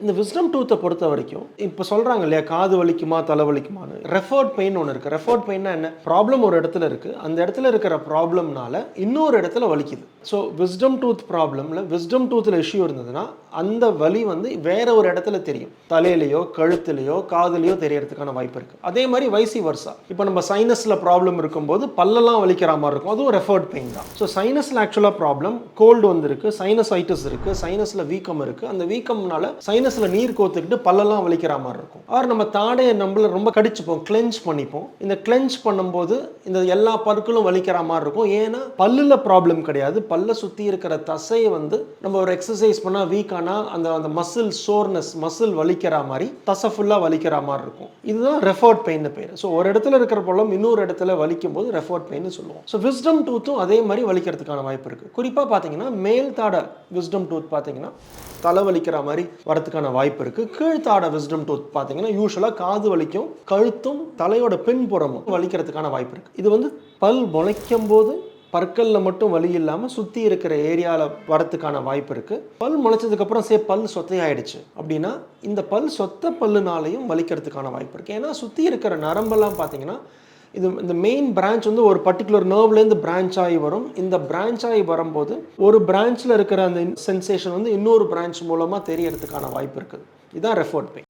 இந்த விஸ்டம் டூத்தை பொறுத்த வரைக்கும் இப்போ சொல்கிறாங்க இல்லையா, காது வலிக்குமா தலை வலிக்குமான்னு. ரெஃபர்ட் பெயின் ஒன்று இருக்குது. ரெஃபர்ட் பெயின்னா என்ன? ப்ராப்ளம் ஒரு இடத்துல இருக்குது, அந்த இடத்துல இருக்கிற ப்ராப்ளம்னால இன்னொரு இடத்துல வலிக்குது. ஸோ விஸ்டம் டூத் ப்ராப்ளமில் விஸ்டம் டூத்தில் இஷ்யூ இருந்ததுன்னா அந்த வலி வந்து வேற ஒரு இடத்துல தெரியும். தலையிலையோ கழுத்துலையோ காதுலையோ தெரியறதுக்கான வாய்ப்பு இருக்குது. அதே மாதிரி வைசி வர்சா. இப்போ நம்ம சைனஸில் ப்ராப்ளம் இருக்கும்போது பல்லெல்லாம் வலிக்கிற மாதிரி இருக்கும், அதுவும் ரெஃபர்ட் பெயின் தான். ஸோ சைனஸில் ஆக்சுவலாக ப்ராப்ளம், கோல்டு வந்துருக்கு, சைனசைட்டிஸ் இருக்குது, சைனஸில் வீக்கம் இருக்குது, அந்த வீக்கம்னால சைனஸில் நீர் கோத்துக்கிட்டு பல்லெல்லாம் வலிக்கிற மாதிரி இருக்கும். ஆர் நம்ம தாடையை நம்மள ரொம்ப கடிச்சுப்போம், கிளென்ச் பண்ணிப்போம். இந்த கிளென்ச் பண்ணும்போது இந்த எல்லா பற்களும் வலிக்கிற மாதிரி இருக்கும். ஏன்னா பல்லில் ப்ராப்ளம் கிடையாது, பல்ல சுற்றி இருக்கிற தசையை வந்து நம்ம ஒரு எக்ஸசைஸ் பண்ணால் வீக் ஆனால் அந்த மசில் சோர்னஸ், மசில் வலிக்கிற மாதிரி தசை ஃபுல்லாக வலிக்கிற மாதிரி இருக்கும். இதுதான் ரெஃபர்ட் பெயின் பேர். ஸோ ஒரு இடத்துல இருக்கிற ப்ராப்ளம் இன்னொரு இடத்துல வலிக்கும் போது ரெஃபர்ட் பெயின் சொல்லுவோம். ஸோ விஸ்டம் டூத்தும் அதே மாதிரி வலிக்கிறதுக்கான வாய்ப்பு இருக்குது. குறிப்பாக பார்த்தீங்கன்னா மேல் தாடை விஸ்டம் டூத் பார்த்தீங்கன்னா தலை வலிக்கிற மாதிரி வரதுக்கான வாய்ப்பு இருக்குது. கீழ்த்தாட விஸ்டம் டூத் பார்த்தீங்கன்னா யூஸ்வலாக காது வலிக்கும், கழுத்தும் தலையோட பின்புறமும் வலிக்கிறதுக்கான வாய்ப்பு இருக்குது. இது வந்து பல் முளைக்கும் போது பற்களில் மட்டும் வலி இல்லாமல் சுற்றி இருக்கிற ஏரியாவில் வரத்துக்கான வாய்ப்பு இருக்குது. பல் முளைச்சதுக்கப்புறம் பல் சொத்தையாயிடுச்சு அப்படின்னா இந்த பல் சொத்த பல்லுனாலையும் வலிக்கிறதுக்கான வாய்ப்பு இருக்குது. ஏன்னா சுற்றி இருக்கிற நரம்பெல்லாம் பார்த்தீங்கன்னா இந்த மெயின் பிரான்ச் வந்து ஒரு பர்டிகுலர் நர்வ்லேருந்து பிரான்ச் ஆகி வரும். இந்த பிரான்ச் ஆகி வரும்போது ஒரு பிரான்ச்சில் இருக்கிற அந்த சென்சேஷன் வந்து இன்னொரு பிரான்ச் மூலமாக தெரியறதுக்கான வாய்ப்பு இருக்குது. இதுதான் ரெஃபர்ட் பெயின்.